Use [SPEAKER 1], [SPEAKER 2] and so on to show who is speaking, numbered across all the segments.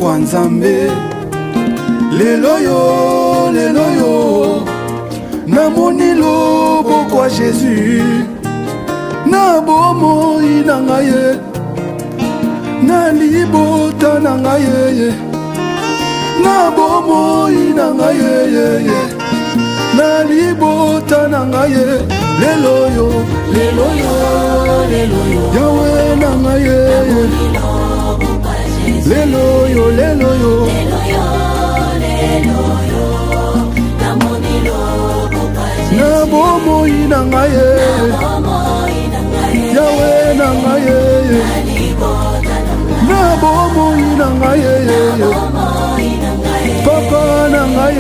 [SPEAKER 1] kwa Nzambe. Lelo yo namoni loboko kwa Jésus na bomoi na ngai na libota na ngai na bomoi na ngai na libota na ngai lelo yo Yahweh na ngai lelo yo na bomoi na ngai Yahweh na ngai na bomoi na ngai papa na ngai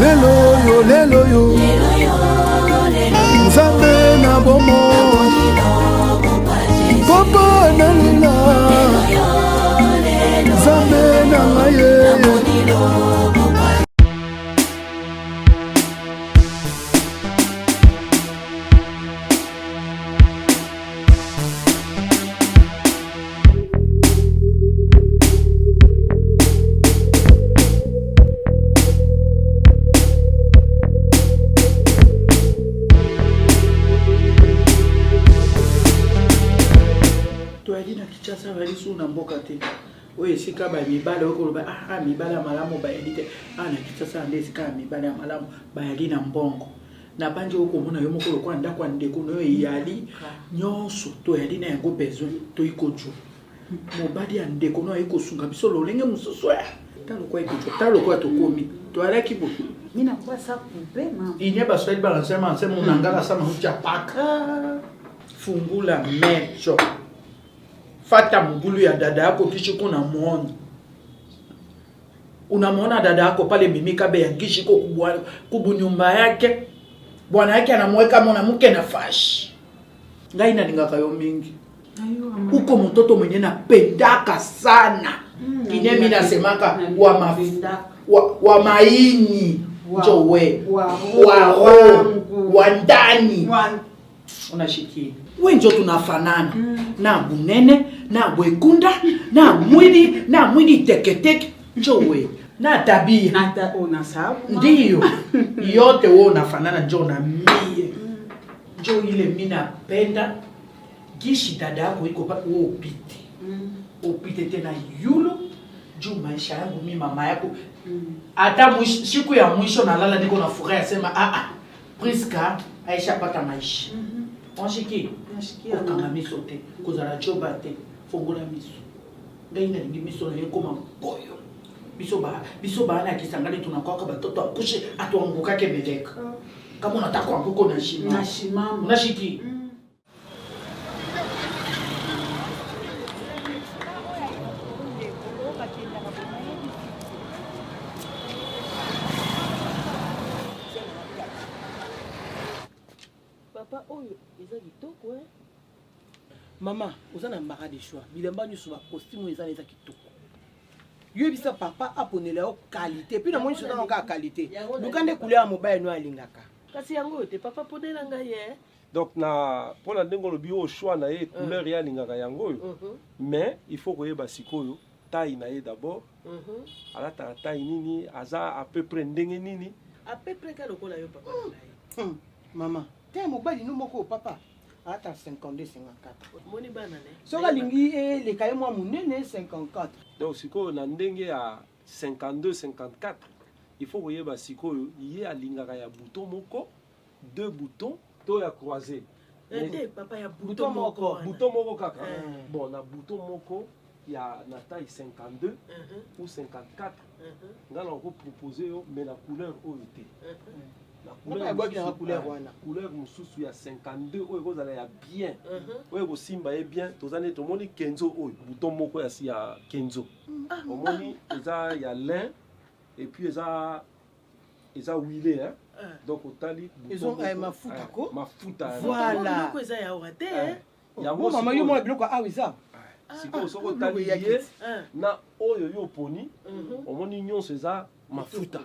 [SPEAKER 1] lelo yo Nzambe na bomoi papa na lila Nzambe na ngai
[SPEAKER 2] Sika ba mibale ko ba mibale malamu ba edite na kitasa nde sika mibale malamu ba yali na mbongo na banje ko mona yo moko ko anda kwa ndeko no yali nyonso to yali na yango besoin to ikojo mobadi ya ndeko no iko sunga biso lolenge mususu ya talo kwa to komi to ala kibo
[SPEAKER 3] mina kwa sa kumbe mama
[SPEAKER 2] inya ba swali ba nsema nsema unangala sama hucha paka fungula mecho fata mbulu ya dada yako kisha kuna muona. Unamuona dada yako pale mimika be yangishi kubu nyumba yake. Bwana yake anamweka mwanamke na fashi. Ngai nalingaka yo mingi. Uko mtoto mwenye napendaka sana. Kinye mimi nasemaka wa maini jowe wa ndani. Unashikia. Wenjo tunafanana na bunene na bwekunda na mwili teketeke jowe na tabia ndiyo yote wewe unafanana jo na mie jo ile mimi napenda gishi dada yako iko pa wewe upite tena yulo juu maisha yangu mimi mama yako hata siku ya mwisho nalala niko na furaha sema Priska Aisha pata maisha onshiki okanga miso te kozala joba te fongola miso ngai nalingi miso na ye koma boyo biso baana kisangani tunakwaka batoto akushe atuangukake beleka kama unataka kuanguka na shima unashiki
[SPEAKER 4] papa oyo eza kitoko mama oza na mbaka de choix bilamba nyonso ba costume eza kitoko yebisa papa aponela yo qualité puis na moni soza ka qualité lukande couleur ya mobile no alingaka kasi yango te papa ponela ngai
[SPEAKER 5] donc na pona ndenge lobi o choix na ye couleur ya alingaka yango mais il faut koyeba sikoyo taille na ye d'abord alata taille nini aza à peu près ndenge nini
[SPEAKER 4] à peu près ka lokola yo papa mama te mobile no moko papa ata 52 54 moni bana ne soka lingi le kaye mwa munene 54
[SPEAKER 5] donc sikoyo na ndenge ya 52 54 il faut koyeba sikoyo ye alingaka ya bouton moko deux boutons to ya croisé
[SPEAKER 4] papa ya bouton moko
[SPEAKER 5] kaka bon na bouton moko ya na taille 52 ou 54 ngala ko proposer yo mais la couleur oyo te la couleur mususu ya 52 oyo kozala ya bien oyo kosimba ye bien tozane tomoni kenzo oyo bouton moko ya si ya kenzo omoni eza ya lin et puis eza huilé donc otali
[SPEAKER 4] bouton mafuta ko
[SPEAKER 5] mafuta
[SPEAKER 4] voilà ko eza ya orate yango mama yo mo biloko awiza
[SPEAKER 5] siko soko tali ye na oyo yo poni omoni nyonso eza mafuta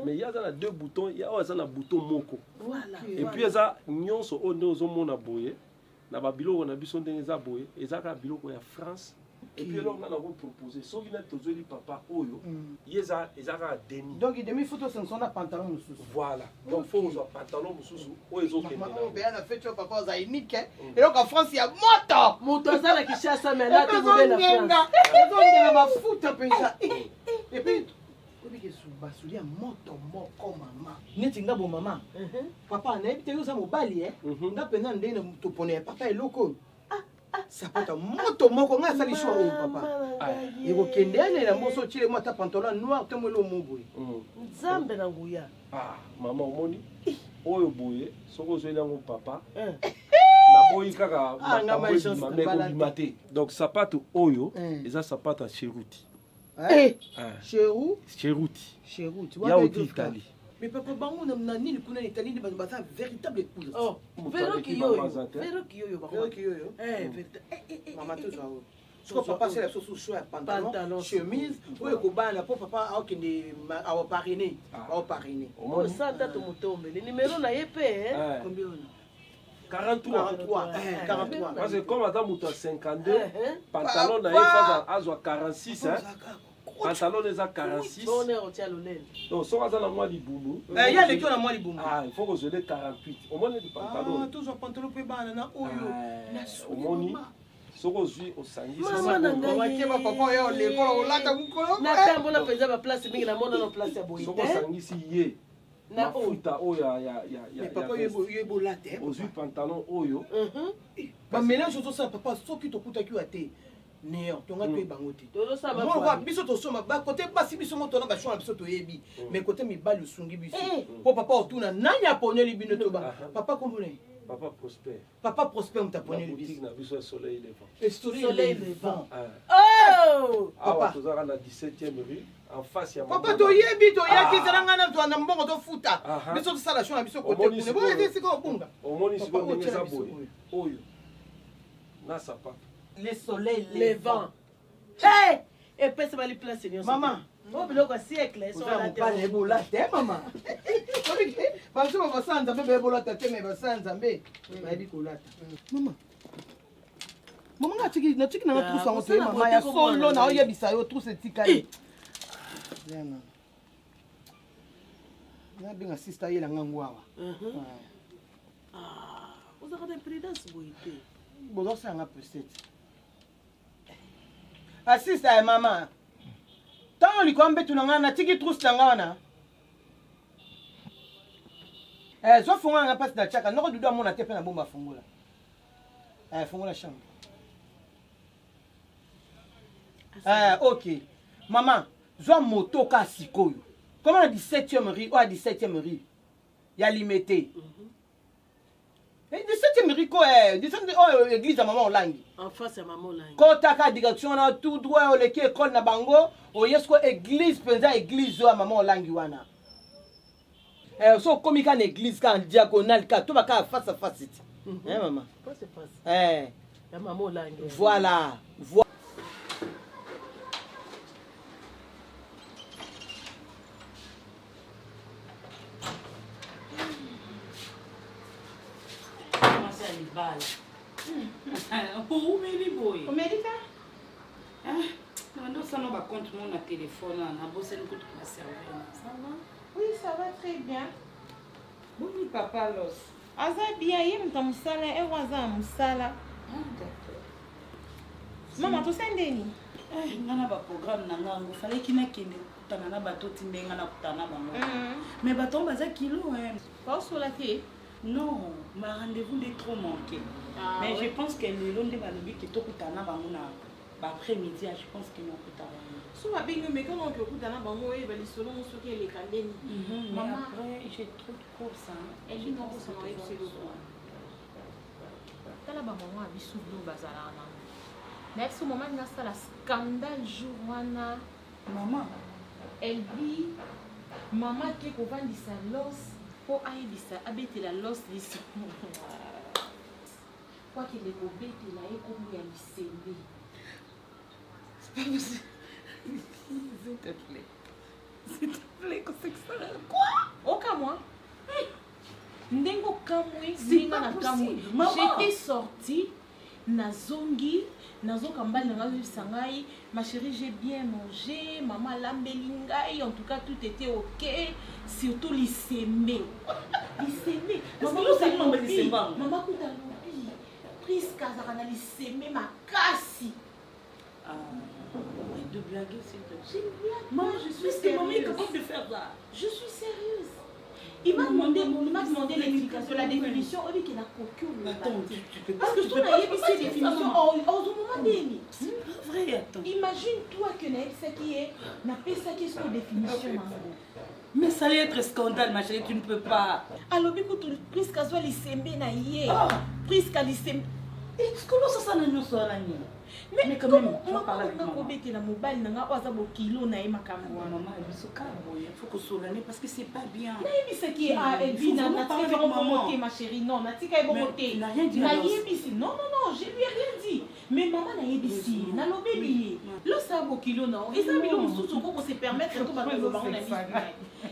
[SPEAKER 5] mais il y a dans deux boutons il y a un bouton moko
[SPEAKER 4] voilà
[SPEAKER 5] et puis ça nyonso ondo zo mona boye na ba biloko na biso ndenge za boye ezaka biloko ya France Et puis alors, on a proposé, sauf qu'il a toujours dit papa, Oyo, il y a un déni.
[SPEAKER 4] Donc, il demi photo, c'est un pantalon moussous.
[SPEAKER 5] Voilà. Donc, il faut un pantalon moussou, ou ils ont
[SPEAKER 4] maman, on a fait tu papa, ça unique. Et donc, en France, il y a moto.
[SPEAKER 2] Moto, ça, qui chasse ça, mais là, tu veux la France.
[SPEAKER 4] On va foutre un peu ça. Et puis, basuli ya moto moko mama neti nga bo mama papa na ebite yo za mobali nga pena ndene to pone papa eloko sapata moto moko nga sali shwa o papa yego kendele na moso chile mota pantalon noir te mwelo mubu
[SPEAKER 2] nzambe na nguya
[SPEAKER 5] mama omoni oyo boye soko zo elango papa na boyi kaka mate donc sapato oyo eza sapato cheruti Cheruti. Il y a aussi Italie.
[SPEAKER 4] Mais papa, bango na nini kuna Italie ba ba véritable épouse.
[SPEAKER 2] Oh, véro qui yo.
[SPEAKER 4] Maman tout ça. Ce que papa c'est la sauce chou pantalon, chemise, ou ko bana pour papa a kende a parrainer,
[SPEAKER 2] Oh ça date motombe. Le numéro na yepé
[SPEAKER 4] combien
[SPEAKER 5] 43. Parce que comme attends muto 52, pantalon na yepé à 46 pantalon est à 46.
[SPEAKER 2] On est au Tchalonel.
[SPEAKER 5] Donc, si on a la moitié du boumou.
[SPEAKER 4] Il y a les gens à moi du boumou.
[SPEAKER 5] Il faut que je l'ai 48. Au moins, du pantalon.
[SPEAKER 4] Toujours pantalon peut banana. Au
[SPEAKER 5] moins, si on joue au sangi.
[SPEAKER 2] Maman,
[SPEAKER 4] papa, on l'école, on l'a dans le
[SPEAKER 2] na tambo na penza ba place mingi na mona na place ya boyite.
[SPEAKER 5] Si on sangi si yé. Na futa oyo ya.
[SPEAKER 4] Papa, yebo la tête.
[SPEAKER 5] Au joue pantalon oyo.
[SPEAKER 4] Ba mélange tout ça, papa, sauf que tu kuta ki ate. Néo, tu as payé bangote.
[SPEAKER 2] Todo ça va.
[SPEAKER 4] Moi, biso to soma ba côté pas si biso moto na ba chwa biso to yebi. Mais côté mi ba le sungi biso. Po papa otuna nanya ponye li bino to ba. Papa komone.
[SPEAKER 5] Papa Prosper.
[SPEAKER 4] Papa Prosper mta ponye li
[SPEAKER 5] biso. Na biso soleil levant.
[SPEAKER 4] Et soleil levant.
[SPEAKER 2] Oh!
[SPEAKER 5] Papa, tu as la 17e rue en face ya.
[SPEAKER 4] Papa to yebi to yaki zalanga na to na mbongo to futa. Biso to sala chwa biso côté kuna. Bo ete siko bunga.
[SPEAKER 5] Omoni siko ngeza boy. Oyo. Na sapa.
[SPEAKER 4] Le soleil
[SPEAKER 2] levant. Hey! Et puis c'est pas les places seigneur.
[SPEAKER 4] Maman,
[SPEAKER 2] on veut le siècle, ils sont là
[SPEAKER 4] pas les bola té maman. Parce que va sanza bébé bola té mais va sanza mbé. Ba bi kolata. Maman. Maman na tiki na trousse en te maman ya solo na oyebisa yo trousse tikali. Bien. Na binga sister yela ngangwawa.
[SPEAKER 2] Vous avez des prudence boité.
[SPEAKER 4] Bon ça nga peut-être. Assiste à maman. Tant li kombe tunanga na tiki trousse tanga na. So funga nga passe na chaka noko dudu amona te pe na bomba fungula. Fungula chambre. OK. Maman, zo moto ka sikoyo. Comment la 17e rue ou à 17e rue? Ya limité. Et 17e rue quoi? 17e église à maman Olangi.
[SPEAKER 2] En face à maman Olangi.
[SPEAKER 4] Kota ka direction na tout droit au leki école na bango, o yesko église penza église à maman Olangi wana. So comme ka na église ka en diagonale ka to ba ka face à face. Maman.
[SPEAKER 2] Face à face. La maman Olangi.
[SPEAKER 4] Voilà.
[SPEAKER 3] Umeli boy. Umelika? Non, ça n'a pas compte mon téléphone. On a bossé le coup de ma serveur. Ça va?
[SPEAKER 6] Oui, ça va très bien.
[SPEAKER 3] Oui, papa los.
[SPEAKER 6] Aza bien, il me musala et waza musala.
[SPEAKER 3] D'accord.
[SPEAKER 6] Maman, tu sais ndeni?
[SPEAKER 3] Ngana ba programme na ngango fallait kina kende kutana na bato timbenga na kutana bango. Mais bato baza kilo
[SPEAKER 6] Pas sur la tête.
[SPEAKER 3] Non, ma rendez-vous est trop manqué. Mais je pense que le long de ma lobby qui est tout kutana bango na après-midi, je pense que non kutana.
[SPEAKER 6] So va bien mais quand on peut kutana bango et bali solo on soki les kandeni.
[SPEAKER 3] Mais après j'ai trop de courses hein.
[SPEAKER 6] Elle dit non ça va être solo. Tala ba maman abi soublo bazala na. Mais ce moment il y a ça la scandale jour wana
[SPEAKER 3] maman.
[SPEAKER 6] Elle dit maman qui ko vandi sa los pour aïbisa abeti la los lisi. Quoi qu'il est bébé là et comme il y a lycée.
[SPEAKER 3] C'est pas possible. S'il te plaît. S'il te plaît, qu'est-ce que c'est ça? Quoi?
[SPEAKER 6] Aucun moi. Ndengo kamwe,
[SPEAKER 3] c'est pas possible.
[SPEAKER 6] J'étais sortie nazongi nazoka mbali na ngai ngai ma chérie j'ai bien mangé maman lambeli ngai en tout cas tout était ok surtout lisembe maman kuta lobi Priska azaka na lisembe makasi
[SPEAKER 3] de blaguer s'il te plaît.
[SPEAKER 6] Maman, je suis sérieuse.
[SPEAKER 3] Maman est capable de faire ça.
[SPEAKER 6] Je suis sérieuse. Il m'a demandé l'explication, la définition. On dit qu'il a coquille.
[SPEAKER 3] Attends, tu peux pas.
[SPEAKER 6] Parce que tu as une définition au moment donné.
[SPEAKER 3] C'est vrai, attends.
[SPEAKER 6] Imagine-toi que ça qui est, n'a pas ça qui est sur définition.
[SPEAKER 3] Mais ça allait être scandale, ma chérie, tu ne peux pas.
[SPEAKER 6] Alors, écoute, Priska soit lisembe na yé. Priska lisembe.
[SPEAKER 3] Est-ce que l'on s'en a nous sur la nuit?
[SPEAKER 6] Mais quand même, tu vas parler avec maman. Na mobile na oza bo kilo na makambo.
[SPEAKER 3] Maman, il faut que solane parce que c'est pas bien.
[SPEAKER 6] Na ce qui est Elvie na tika bon côté ma chérie. Non, na tika bon côté.
[SPEAKER 3] Na rien dit.
[SPEAKER 6] Na yebisi. Non, je lui ai rien dit. Mais maman na yebisi. Na lobeli. Lo sa bo kilo na. Et ça bilo mususu ko se permettre que ba ko ba na vie.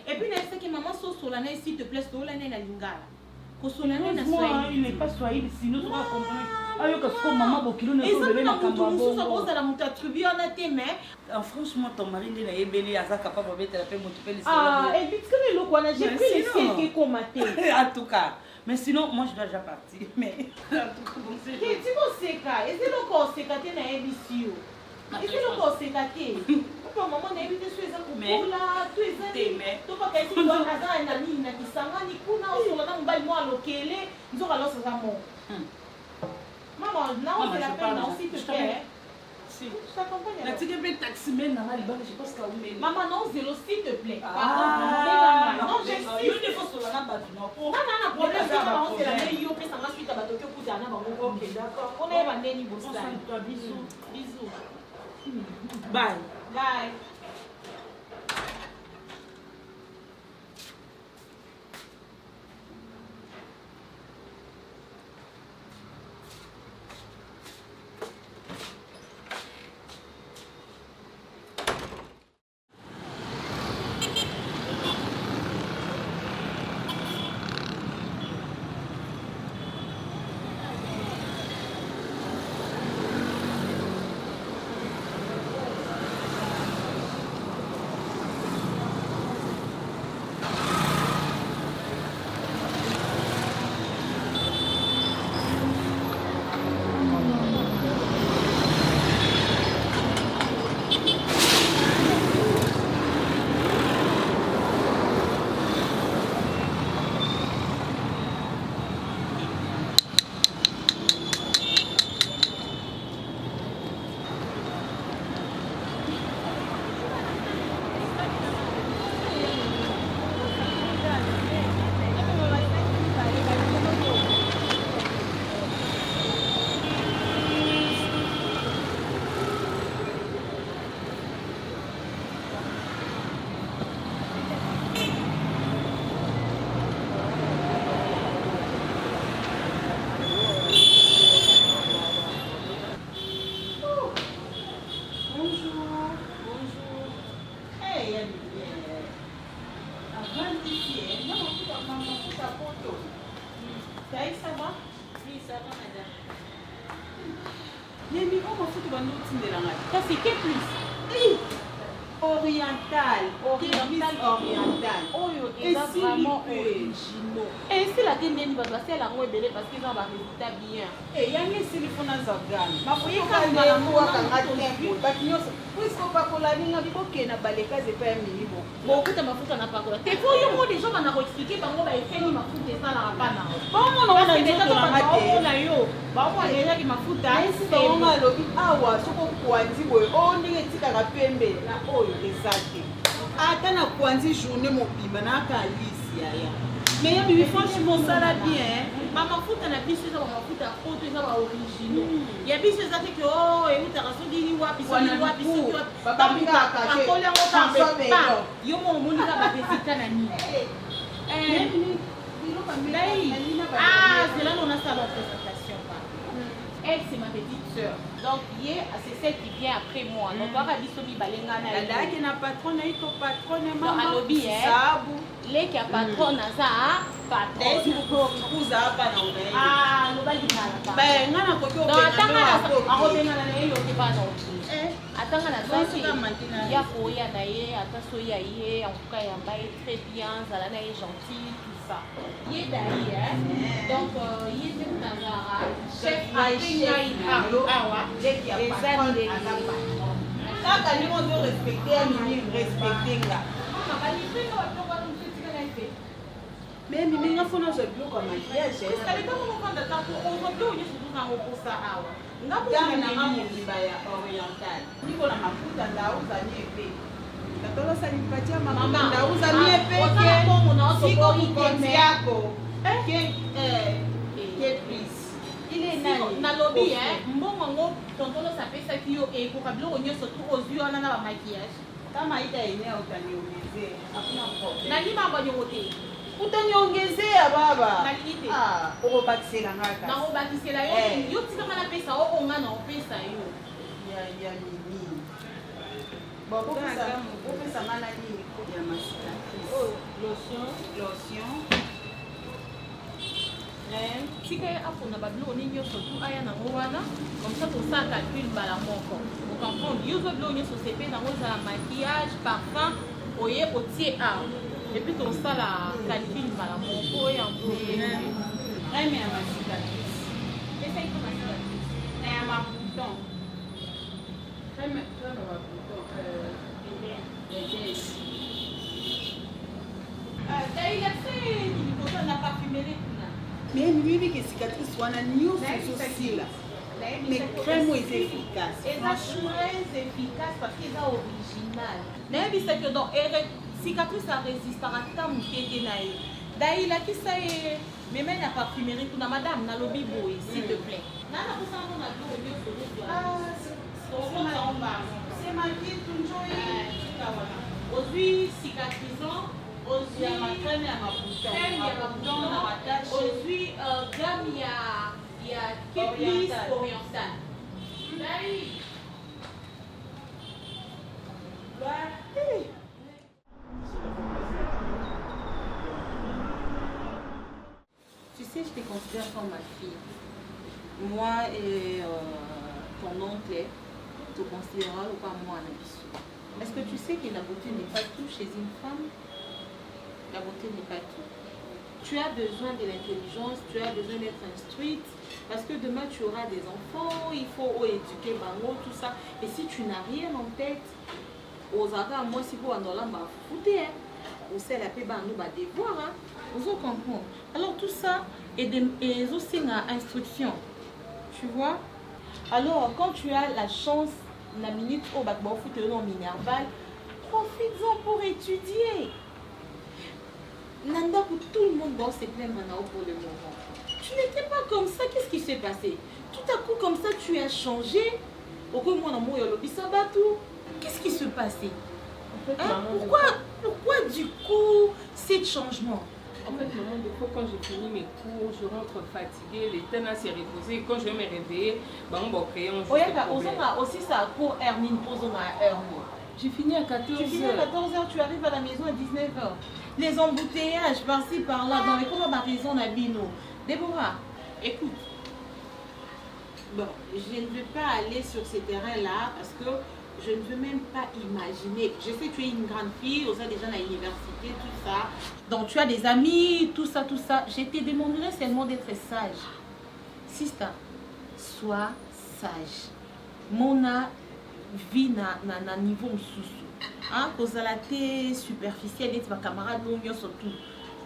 [SPEAKER 6] Et puis na ce que maman so solane s'il te plaît solane na lingala. Ko solane na swahili. Il n'est pas swahili sinon on va comprendre.
[SPEAKER 3] Franchement, ton mari est belé à ça capable de mettre la paix,
[SPEAKER 6] et puis j'ai pris les ciels qui combattent.
[SPEAKER 3] En tout cas, mais sinon, moi je dois déjà partir. Mais en tout cas, bon, c'est.
[SPEAKER 6] Tu sais, est-ce que le corps s'est gâté dans l'émission? Est-ce que le corps s'est gâté? Maman n'a évité ce que pour là, tu es un tu vas qu'est-ce que tu as dans la ligne, qui s'en va, ni pour nous, sur la mobile, moi, local, nous allons se ramasser. Maman, non, c'est la peine, non, s'il te plaît. Si. Je t'accompagne.
[SPEAKER 3] La tige be taxi men na mali bana je pense que vous
[SPEAKER 6] maman, non, zéro, s'il te plaît. Non, j'ai si.
[SPEAKER 3] Yo ne faut sur la base non.
[SPEAKER 6] Non, problème, c'est la meilleure yo pesa nga suite à bato que pour na bango. OK, d'accord. On est bandeni bossan. Bisous. Bisous.
[SPEAKER 3] Bye.
[SPEAKER 6] Bye. C'est que plus oriental. Oh, et si vraiment originaux. Et si la tendance va passer la roue belé parce qu'ils ont un résultat bien.
[SPEAKER 2] Et il y a une téléphone à Zagan. Ma fille
[SPEAKER 6] quand
[SPEAKER 2] on a tempo, puisque pas qu'on la ligne avec aucun baleka c'est pas un minimum.
[SPEAKER 6] Bon, écoute ma photo n'a pas quoi. T'es faut yo des gens va expliquer par moi va faire ni ma photo ça la pas na.
[SPEAKER 2] Bon on a déjà
[SPEAKER 6] on a yo. Ba moi déjà qui ma photo
[SPEAKER 2] c'est on a lobi awa soko kwanzi boy on ndenge tika pembe na oyo ezate. Ata na kwanzi journée mobimba na kalisi ya. Mais ya bibi franchement ça la bien.
[SPEAKER 6] Maman fout na biso za mafuta photo za ba originaux. Ya biso za que oh et uta rasodi wapi so wapi so
[SPEAKER 2] baba minga kache.
[SPEAKER 6] Akola ngota yo mo moni ka ba visita na ni. Ah, c'est là où on a sa présentation. elle c'est ma petite soeur. Donc c'est celle qui vient après moi. Donc Arabi Sobi Balengana.
[SPEAKER 3] Elle a qui n'a patron, elle est patron,
[SPEAKER 6] maman. Alobi les qui a patron ça patron.
[SPEAKER 3] Si vous pouvez pas non.
[SPEAKER 6] Ah, no bali na.
[SPEAKER 3] Ben ngana ko ko.
[SPEAKER 6] Donc atanga na yo ke ba no. Atanga na ça ya koya na ye atasoya ye en tout cas ya ba très bien, ça là est gentil tout ça. Yé d'ailleurs. Donc yé c'est Nazara, chef awa dès qu'il y a patron ça quand on doit respecter un minimum respecter là.
[SPEAKER 3] Mais mimi nga fona zo bloc comme maquillage.
[SPEAKER 6] Parce que quand on prend de temps on peut aussi tout na pour ça awa.
[SPEAKER 3] Ngapo na mama mbaya oriental. Niko na mafuta ndauza niepe. Katolo sa nipatia mama ndauza niepe. Siko mkonzi yako. Ke please.
[SPEAKER 6] Il est na lobby mbongo ngo tontolo sa pesa kio e ko kablo onyoso tu ozio na ba maquillage.
[SPEAKER 3] Kama ita yenyewe utaniongezea. Hakuna problem.
[SPEAKER 6] Na ni mambo yote.
[SPEAKER 3] Utaniongezea baba. Ah, ukobakisela ngaka.
[SPEAKER 6] Na ukobakisela yo. Yo tika mana pesa o onga na pesa yo.
[SPEAKER 3] Ya nini. Bon, pesa mana nini ko ya masika. Oh, lotion.
[SPEAKER 6] Tika apo na bablo ni nyoso tu aya na wana. Comme ça tout ça calcule bala moko. Vous comprenez? Yo zo blo nyoso sepe na roza maquillage, parfum, oye otie a. Et puis tout ça la calcule bala moko et un peu.
[SPEAKER 3] Aime ya masika.
[SPEAKER 6] Essaye de masika.
[SPEAKER 3] Na ma bouton.
[SPEAKER 6] Aime ma bouton. D'ailleurs, c'est la parfumerie.
[SPEAKER 3] Mais lui qui cicatrice wana nyuso sosila. Mais crème est efficace.
[SPEAKER 6] Franchement, très efficace parce qu'il est original. Mais c'est que donc cicatrice ça résiste à tant que naï. D'ailleurs, qui ça est mais même la parfumerie pour madame na lobby boy s'il te plaît. Nana pour ça on a deux
[SPEAKER 3] c'est maquillé tout joyeux.
[SPEAKER 6] Aujourd'hui cicatrisant.
[SPEAKER 3] Il y a ma crème, il y a ma bouton,
[SPEAKER 6] aujourd'hui, gamme, il y a Keplis oriental.
[SPEAKER 3] Tu sais, je te considère comme ma fille. Moi et ton oncle te considérera comme moi un abysso. Est-ce que tu sais que la beauté n'est pas tout chez une femme? La beauté n'est pas tout. Tu as besoin de l'intelligence, tu as besoin d'être instruite, parce que demain tu auras des enfants, il faut éduquer bango, tout ça. Et si tu n'as rien en tête, aux agas, moi si vous en avez fouté, on sait la paix, nous va devoir, vous comprenez. Alors tout ça est aussi une instruction, tu vois. Alors quand tu as la chance, la minute au bac fouté non minerval, profites-en pour étudier. Nanda, pour tout le monde doit se plaindre pour le moment. Tu n'étais pas comme ça, qu'est-ce qui s'est passé? Tout à coup, comme ça, tu as changé. Qu'est-ce qui se passait? Hein? Pourquoi du coup, ces changements?
[SPEAKER 7] En fait, maman, des fois, quand j'ai fini mes cours, je rentre fatiguée, le temps s'est reposé. Et quand je vais me réveiller, on va créer un
[SPEAKER 6] jour aussi ça pour Hermine,
[SPEAKER 7] j'ai fini à 14h.
[SPEAKER 6] Tu finis à 14h, tu arrives à la maison à 19h. Les embouteillages par-ci, par-là, dans les cours, ma raison à Bino. Déborah, écoute.
[SPEAKER 3] Bon, je ne veux pas aller sur ces terrains-là parce que je ne veux même pas imaginer. Je sais que tu es une grande fille, on a déjà à l'université, tout ça.
[SPEAKER 6] Donc tu as des amis, tout ça, tout ça. Je te demanderais seulement d'être sage. Sista, sois sage. Mona vie na niveau sous. Hein, cause la té superficielle et ma camarade non surtout.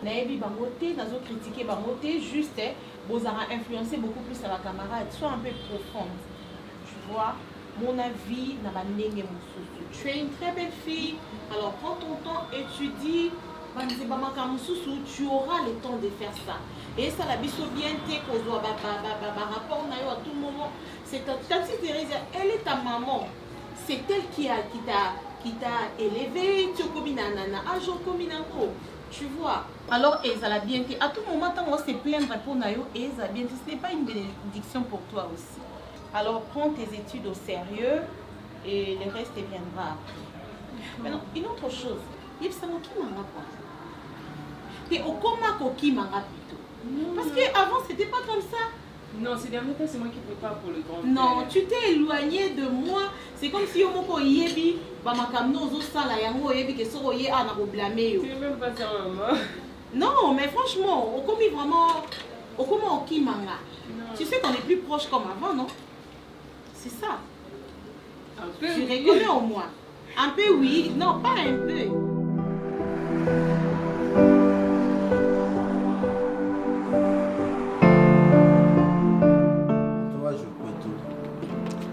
[SPEAKER 6] Naebi bangote, nazo critiquer bangote juste vous aura influencé beaucoup plus à ma camarade. Sois un peu profonde. Tu vois, mon avis n'a pas négué mon sous. Tu es une très belle fille. Alors prends ton temps, étudie. Tu auras le temps de faire ça. Et ça la biso bien té cause rapport na yo à tout moment. C'est ta petite Thérèse, elle est ta maman. C'est elle qui t'a élevé, tu tu vois. Alors, ça bien été. À tout moment, on se plaindre pour Nayo, et ça bien ce n'est pas une bénédiction pour toi aussi.
[SPEAKER 3] Alors prends tes études au sérieux et le reste viendra après. Maintenant, une autre chose. Il s'en occupe manga quoi. Et au coma koki manga plutôt. Parce qu'avant c'était pas comme ça.
[SPEAKER 7] Non, ces derniers temps, c'est moi qui prépare pour le grand.
[SPEAKER 3] Non, tu t'es éloigné de moi. C'est comme si on m'a dit Bamakamno Zosala Yango Yebi que Soro Ye a blâmé.
[SPEAKER 7] Tu veux même pas ça, maman.
[SPEAKER 3] Non, mais franchement, on commis vraiment. Au comment au Kimanga. Tu sais qu'on est plus proche comme avant, non? C'est ça.
[SPEAKER 7] Un peu.
[SPEAKER 3] Tu reconnais au moins. Un peu oui, non, pas un peu.
[SPEAKER 8] Toi, je peux tout.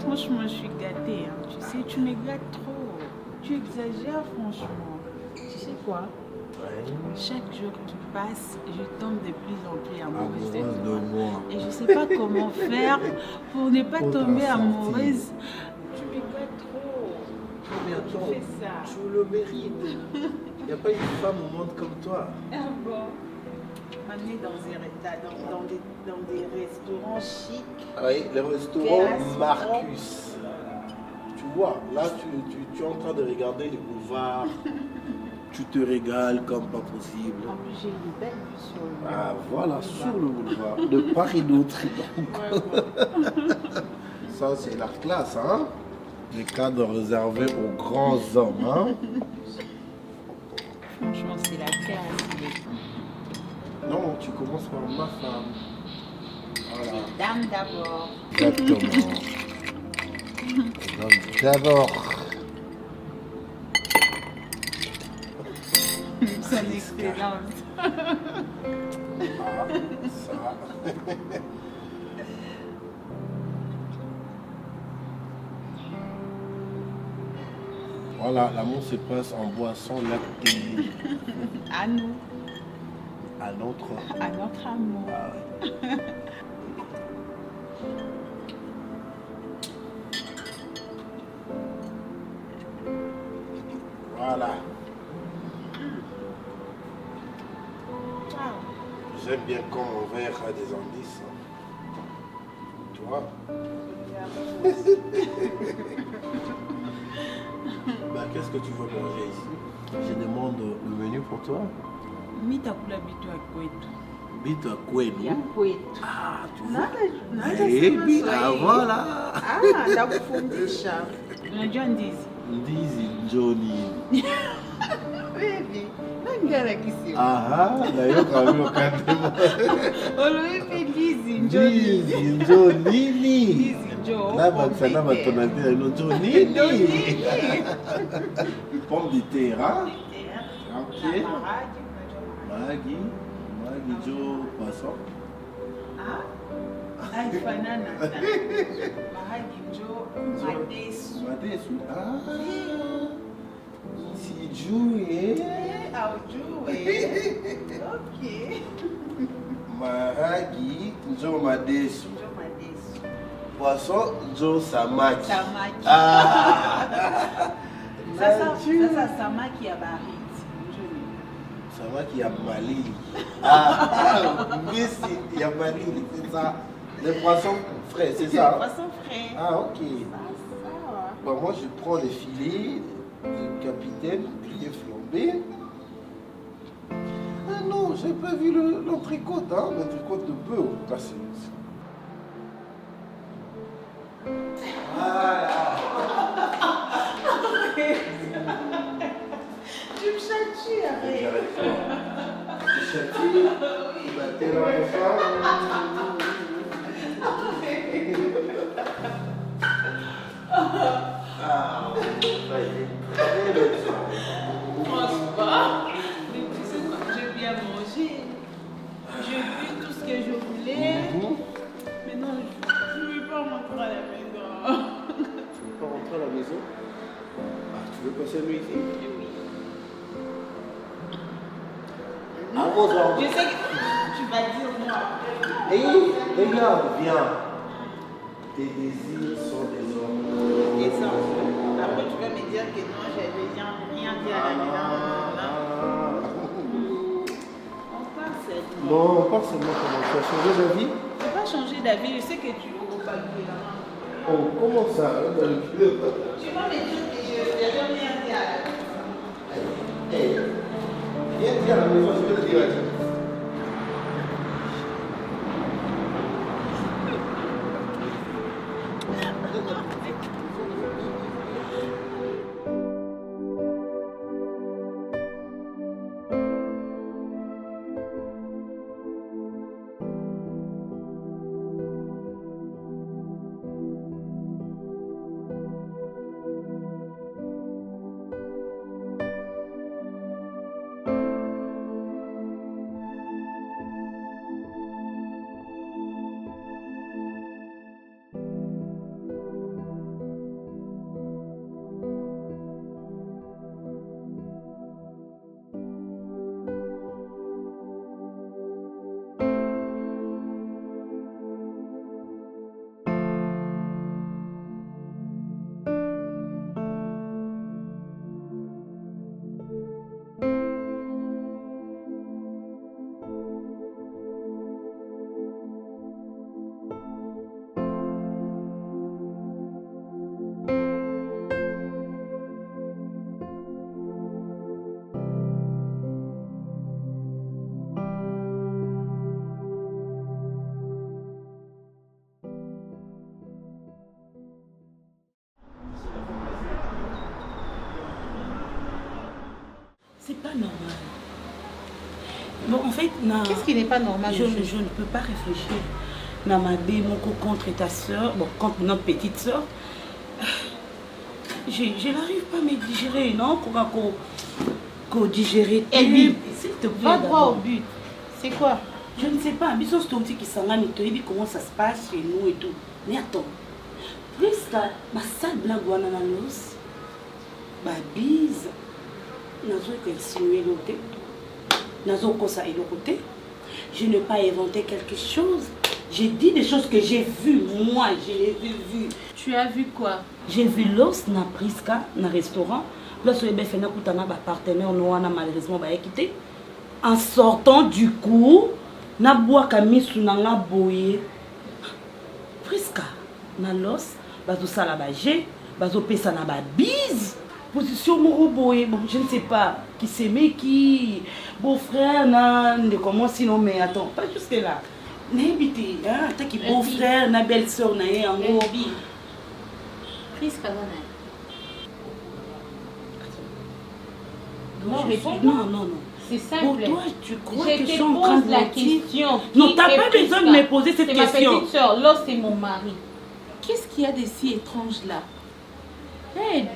[SPEAKER 6] Franchement, je suis gâtée. Hein. Tu sais, tu me gâtes trop. Tu exagères, franchement. Tu sais quoi? Chaque jour qui passe, je tombe de plus en plus amoureuse de toi. Et je ne sais pas comment faire pour ne pas tomber amoureuse. Tu me gâtes trop.
[SPEAKER 8] Mais attends,
[SPEAKER 6] Tu fais ça.
[SPEAKER 8] tu le mérites. Il n'y a pas une femme au monde comme toi.
[SPEAKER 6] Ah bon? On est dans des restaurants chics.
[SPEAKER 8] Oui, le restaurant
[SPEAKER 6] Glace,
[SPEAKER 8] Marcus. Tu vois, là, tu es en train de regarder les boulevards. Tu te régales comme pas possible.
[SPEAKER 6] En plus, j'ai une belle vue sur le
[SPEAKER 8] Ah, voilà, sur le boulevard. De part et d'autre. Ça, c'est la classe, hein? Les cadres réservés aux grands hommes, hein?
[SPEAKER 6] Franchement, c'est la classe.
[SPEAKER 8] Non, tu commences par ma femme. Voilà.
[SPEAKER 6] Dame d'abord.
[SPEAKER 8] Exactement. Donc, d'abord.
[SPEAKER 6] Son excellence.
[SPEAKER 8] Ah, ça. Voilà, l'amour se passe en boisson lactée.
[SPEAKER 6] À nous,
[SPEAKER 8] À notre.
[SPEAKER 6] à notre amour.
[SPEAKER 8] Ah ouais. Voilà. J'aime bien quand mon verre a des indices. Tu vois? Bah, qu'est-ce que tu veux manger ici? Je demande le menu pour toi.
[SPEAKER 6] Mitakula bitu ya kwetu.
[SPEAKER 8] Bito à kwenu.
[SPEAKER 6] Ya kwetu.
[SPEAKER 8] Ah, tu vois?
[SPEAKER 6] Naja
[SPEAKER 8] Eh,
[SPEAKER 6] sema
[SPEAKER 8] ah,
[SPEAKER 6] Swahili.
[SPEAKER 8] voilà.
[SPEAKER 6] Ah, ndakufundisha. Unajua ndizi?
[SPEAKER 8] Ndizi Johnny.
[SPEAKER 6] Baby, nangara kisio.
[SPEAKER 8] Aha, nayo kami okandemo.
[SPEAKER 6] Oloipe ndizi njoo.
[SPEAKER 8] Ndizi njo nini?
[SPEAKER 6] Ndizi njoo.
[SPEAKER 8] Nabakisa na batonatela ino njo nini? Pomme de terre, hein? Ok. Magi njo poisson.
[SPEAKER 6] Ah, haifanana. Mahagi njoo madesu.
[SPEAKER 8] Madesu. Ah. Sijui.
[SPEAKER 6] Aujue. Okay.
[SPEAKER 8] Maragi njo madesu.
[SPEAKER 6] Njoo madesu.
[SPEAKER 8] Poisson njo samaki.
[SPEAKER 6] Samaki.
[SPEAKER 8] Ah.
[SPEAKER 6] Sasa samaki ya baridi.
[SPEAKER 8] Samaki ya malili. Ah, mbisi ya malili, c'est ça. Les poissons frais, c'est ça?
[SPEAKER 6] Poisson frais.
[SPEAKER 8] Ah, ok.
[SPEAKER 6] Ça.
[SPEAKER 8] Bah, moi, je prends les filets du capitaine, grillé flambé. Ah non, j'ai pas vu l'entrecôte, hein? L'entrecôte de bœuf. Là, c'est... Voilà.
[SPEAKER 6] Tu me chatues, arrête.
[SPEAKER 8] J'arrête pas. Tu chatouilles, tu battais l'enfant. Ah, ça y est. Très belle soirée.
[SPEAKER 6] Pense pas. Mais tu sais quoi, j'ai bien mangé. J'ai vu tout ce que je voulais. Mais non, je ne veux pas rentrer à la maison.
[SPEAKER 8] Tu veux pas rentrer à la maison? Ah, tu veux passer la nuit ici? Ah, Rosa.
[SPEAKER 6] Je sais que tu vas dire moi.
[SPEAKER 8] Hé, regarde, viens. Tes désirs sont des hommes.
[SPEAKER 6] Et ça, après tu vas me dire que non, j'ai rien dit à la maison. On part seulement.
[SPEAKER 8] Non, pas seulement comment tu as changé d'avis.
[SPEAKER 6] Je ne vais pas changer d'avis, je sais que tu veux pas le là.
[SPEAKER 8] Oh, comment ça?
[SPEAKER 3] Tu vas me dire que je n'ai rien dit à la maison.
[SPEAKER 8] Hey, viens dire à la maison, je vais te dire à qui.
[SPEAKER 6] C'est pas normal. Bon, en fait,
[SPEAKER 3] Qu'est-ce qui n'est pas normal?
[SPEAKER 6] je ne peux pas réfléchir. Namabé, mon contre ta soeur, bon, contre notre petite soeur. Je n'arrive pas à me digérer, non? Qu'on digérer.
[SPEAKER 3] Et lui,
[SPEAKER 6] s'il te plaît.
[SPEAKER 3] va droit au but. C'est quoi?
[SPEAKER 6] Je ne sais pas. Biso Stonti qui s'en a mis, comment ça se passe chez nous et tout. Mais attends. Plus ma salle blague ou ananos, ma bise. Nazo insinué le côté. Nazo kosa et le côté. Je n'ai pas inventé quelque chose. J'ai dit des choses que j'ai vues. Moi, je les ai vues.
[SPEAKER 3] Tu as vu quoi?
[SPEAKER 6] J'ai vu l'os na Priska, na restaurant. Lorsque j'ai fait un partenaire, nous avons malheureusement quitté. En sortant du coup, na bois kami sunanga boye. Priska, na l'os, bazo sala baje, bazo pesa na ba bise. Position moroboye, bon, je ne sais pas qui s'aimait, qui beau-frère, de comment sinon, mais attends, pas jusque là. N'habité, hein, t'as qui beau-frère, na belle-sœur, na en gros.
[SPEAKER 3] Priska,
[SPEAKER 6] non.
[SPEAKER 3] C'est simple.
[SPEAKER 6] Pour toi, tu crois que je
[SPEAKER 3] te
[SPEAKER 6] suis en train
[SPEAKER 3] pose
[SPEAKER 6] de
[SPEAKER 3] la
[SPEAKER 6] mentir?
[SPEAKER 3] question.
[SPEAKER 6] Non, t'as pas besoin de me poser cette question.
[SPEAKER 3] C'est ma petite soeur, là c'est mon mari. Qu'est-ce qu'il y a de si étrange là? Hey,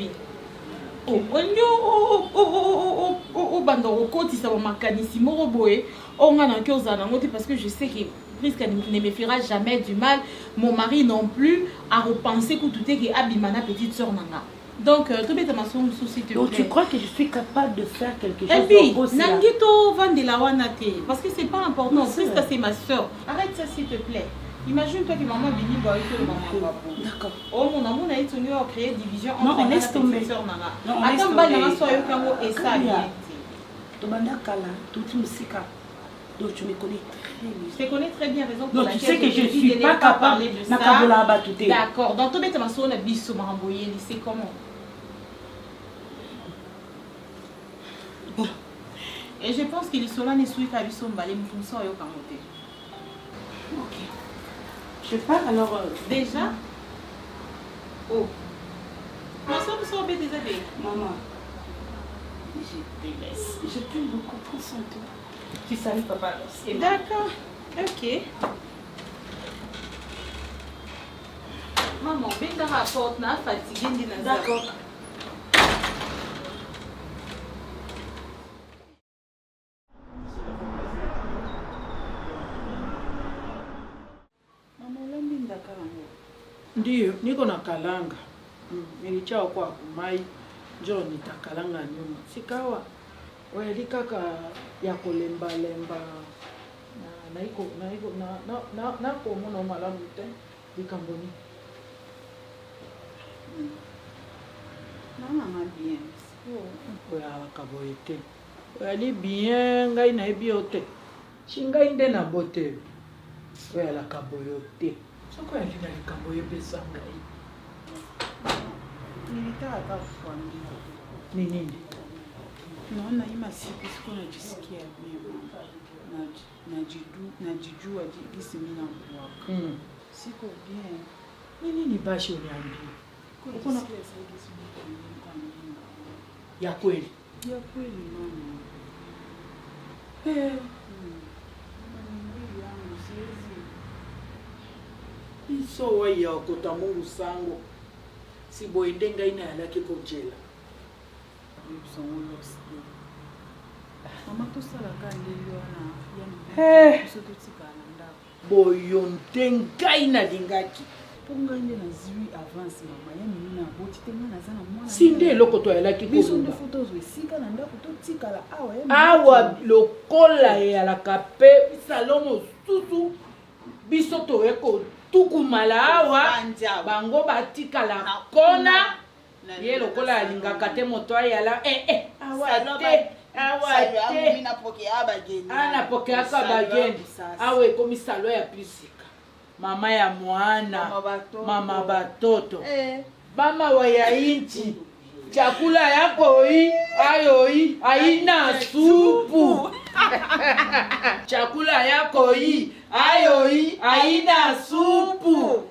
[SPEAKER 3] parce que je sais que Priska ne me fera jamais du mal, mon mari non plus, à repenser que tout est que Abimana petite soeur nana. Donc tout bête ma souci te plaît.
[SPEAKER 6] Donc tu crois que je suis capable de faire quelque chose?
[SPEAKER 3] Et puis Nangito Vandela Wanate, parce que c'est pas important. Priska c'est ma soeur. Arrête ça s'il te plaît. Imagine-toi que maman Bini boit que le maman Babou. D'accord. Oh mon amour, on a été à créer division entre
[SPEAKER 6] non, laisse tomber.
[SPEAKER 3] et soeur Nana.
[SPEAKER 6] Non, laisse
[SPEAKER 3] attends,
[SPEAKER 6] tomber.
[SPEAKER 3] Soyo Kango et ça bien.
[SPEAKER 6] Tobanda Kala, tout musika. Donc tu me connais très bien.
[SPEAKER 3] Je te connais très bien, raison pour
[SPEAKER 6] donc
[SPEAKER 3] laquelle
[SPEAKER 6] tu sais que je ne
[SPEAKER 3] dis
[SPEAKER 6] suis
[SPEAKER 3] de
[SPEAKER 6] pas
[SPEAKER 3] ne
[SPEAKER 6] capable
[SPEAKER 3] parler de
[SPEAKER 6] de
[SPEAKER 3] ça.
[SPEAKER 6] ça.
[SPEAKER 3] D'accord. Dans tout bête ma soeur, on a biso maramboye, c'est comment?
[SPEAKER 6] Bon.
[SPEAKER 3] Et je pense qu'il est là, ne souhaite pas biso mbalé mfunso yo kamote.
[SPEAKER 6] Ok. Je pars alors
[SPEAKER 3] déjà. Oh. Ma soeur vous sortez des abeilles.
[SPEAKER 6] Maman, je te laisse. Je t'aime beaucoup, prends soin de toi. Tu savais papa.
[SPEAKER 3] D'accord. Ok. Maman, ben dans rapport na fatigué.
[SPEAKER 6] D'accord.
[SPEAKER 2] Ndiyo, niko na kalanga. Nilichao kwa kumai, njoo nitakalanga nyuma. Sikawa, weli kaka ya kulemba-lemba. Na kuomono malamu te, likamboni.
[SPEAKER 3] Maman, bien.
[SPEAKER 2] Oya wakaboye te. Oyali bien, ngai na ebi ote. Chingai nde na bote. Oya lakaboye te. Soko ya lina likambo yebesa ngai. nilitaka kukuambia. Ni nini? Naona hii masiku siku najisikia mema. Najijua jinsi mimi nakuwaka. Siko bien. Nini ni bashi uniambie? Kuna ya kweli. Ya kweli mama. Iso wa ya kotamungu sango. Si boendenga ina yalaki kojela. Mama tosala kandelio na ya kusototika na boyonte ngai na lingaki. Ponga nde na zwi avance mama ya mimi na boti tenga na zana mwana. Sinde eloko to yalaki ko. Biso nde photos wesika na ndako to tikala awa ya. Awa lokola ya la kape salon susu biso to eko tukumala awa bango batikala kona. Ye lokola alingaka te moto ayala awa te anapokeaka bageni awe ekomi salo ya plisika mama ya mwana mama batoto mama wa ya inchi chakula yako hii ayoi haina supu chakula yako hii ayoi haina supu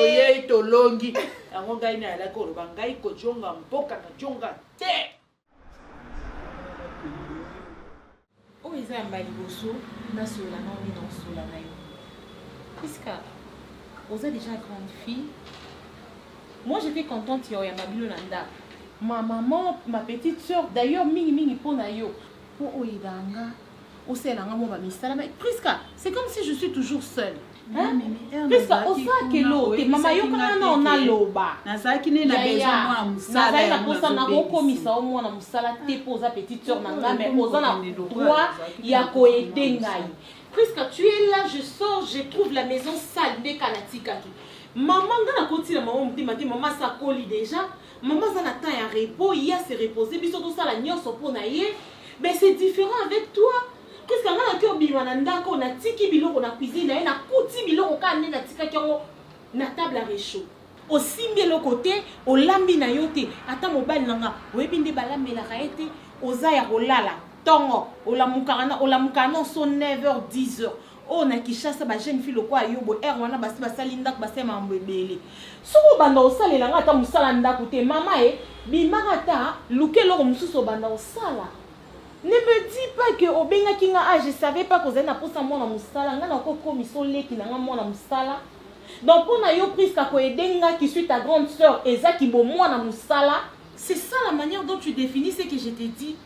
[SPEAKER 2] oye tolongi yango ngai na yalaki oloba ngai kojonga mboka na jonga te
[SPEAKER 3] oyo eza ya mbala liboso nasola na oyo naosola na yo puisque oza déjà grande fille. Moi j'étais contente yo ya mabilo na ndako ma maman ma petite soeur d'ailleurs mingi mpona yo po oyebanga oselanga mo bamisala mais puisque c'est comme si je suis toujours seule. Puisque osakelo te mama yokanga na onaloba
[SPEAKER 2] nazalaki ne na besoin mwana musala
[SPEAKER 3] nazali na posa na kokomisa o mwana musala te po oza petite soeur na nga mais oza na droit ya koede ngai. Puisque tu es là, je sors, je trouve la maison sale nde kana tikaki. Maman nga na koti na maman mtima te maman sa koli déjà. Maman za na temps ya repos, il y a se reposer biso to sala nyonso po na ye. Mais c'est différent avec toi. Qu'est-ce que nga na ki obima na ndako na tiki biloko na cuisine na ye na kuti biloko ka nde na tikaki yango na table à réchaud. Osimbi eloko te, olambi na yo te. Ata mobali na nga, oyebi nde balambelaka ye te, oza ya kolala. Tongo, olamukana so 9h 10h. Oh na Kishasa ba jeune fille lokwa yobo wana basi basali ndako basema mbebele. Soko banda osalela nga ata musala ndako te mama bimaka ta luke loko mususu banda osala. Ne me dis pas que obenga kinga je savais pas que na posa mona musala nga na koko miso leki na nga mona musala. Donc pour na yo prise ka ko edenga qui suis ta grande sœur ezaki bo mona musala. C'est ça la manière dont tu définis ce que je t'ai dit.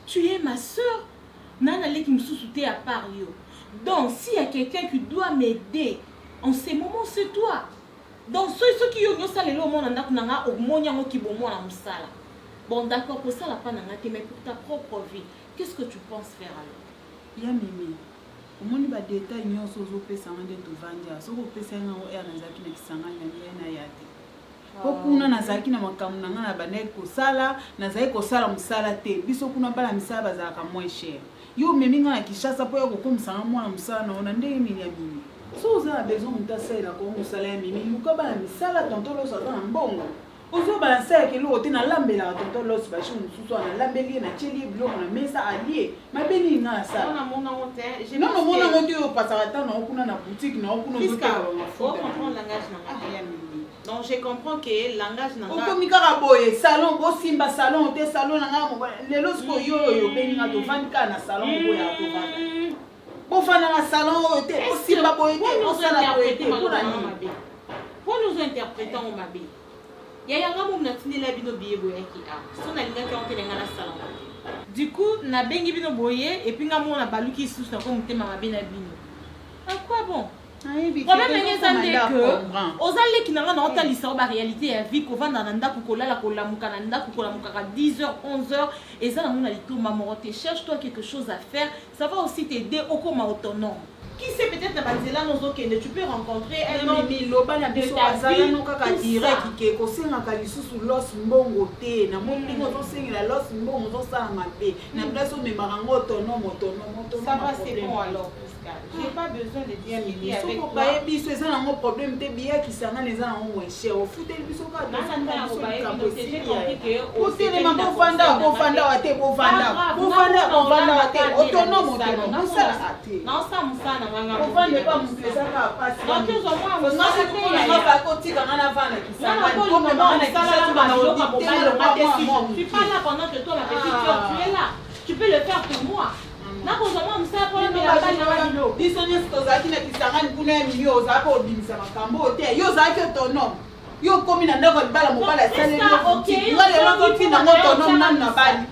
[SPEAKER 3] Tu es ma soeur. Nana leki msusute à part yo. Donc s'il y a quelqu'un qui doit m'aider en ces moments c'est toi. Donc ceux qui ont ça les lots mon ndak nanga au monyango ki bo mona musala. Bon d'accord pour ça la pas nanga mais pour ta propre vie, qu'est-ce que tu penses faire alors?
[SPEAKER 2] Ya mimi. Omoni ba détail nyonso zo pesa ngande to vanja. So ko pesa ngo era nzaki na kisanganya na yate. Kuna nazaki na makamu na ngana baneki kosala nazaki kosala musala te biso kuna bala misala bazaka moins cher yo meminga na Kishasa po yako komsanga mwana musala na ona ndenge nini ya mimi so za besoin mutasela ko musala ya mimi muka bala misala tonto lo sa na mbongo ozo bala sa ke lo te na lambela tonto lo sa bashi mususu na lambeli na cheli biloko na mesa alie mabeni nga sa
[SPEAKER 3] na mona monte
[SPEAKER 2] non mona monte yo pasarata na kuna na boutique na kuna
[SPEAKER 3] zo ta comprendre langage na ya mimi. Donc je comprends que le langage n'a pas.
[SPEAKER 2] Comme Karaboye, salon, au Simba salon, te salon nanga les losko yo beninga to vandika na salon boya to vanda. Bo fana na salon te au Simba boye te au sala boye te pour ani.
[SPEAKER 3] Pour nous interpréter en mabe. Ya yanga mo na tindela bino biye boye ki a. So na linga ki on telenga na salon. Du coup, na bengi bino boye et puis nga mo na baluki sous na ko mutema mabe na bino. À quoi bon? Problème est que ozali ki nanga na otalisa ba réalité ya vie ko vanda na ndako kolala kolamuka na ndako kolamuka 10h 11h et ça na mona lituma morote cherche toi quelque chose à faire ça va aussi t'aider au koma autonome
[SPEAKER 6] Qui sait peut-être dans Banzela nous que tu peux rencontrer un homme
[SPEAKER 2] mais loba la biso azala no kaka direct ke ko senga ka lisusu los mbongo te na moni ngo senga los mbongo zo sala mabe na place o memango autonome
[SPEAKER 6] ça va c'est bon alors Pascal j'ai pas besoin de dire midi avec toi
[SPEAKER 2] ba biso eza na problème te bien ki sanga les ana ngo cher au fouter biso ka
[SPEAKER 6] na sana ko ba j'ai compris que
[SPEAKER 2] au cinéma bo fanda wa te bo fanda wa te autonome
[SPEAKER 6] non ça musana nganga
[SPEAKER 2] ofande pas mupesa ka pasi
[SPEAKER 6] non tu zo moi
[SPEAKER 2] non c'est pour na pas kotika ngana vana kisanga
[SPEAKER 6] comme maman ça là tu parles là pendant que toi ma petite sœur tu es là tu peux le faire pour moi na ko zo moi musala pour me la bana na
[SPEAKER 2] biso nyesi tozalaki na kisanga kuna ya milio ozalaka obimisa makambo te yo ozalaki autonome yo komi na ndako libala mobala esaleli nga lelo totinda ngo autonome nanu na bali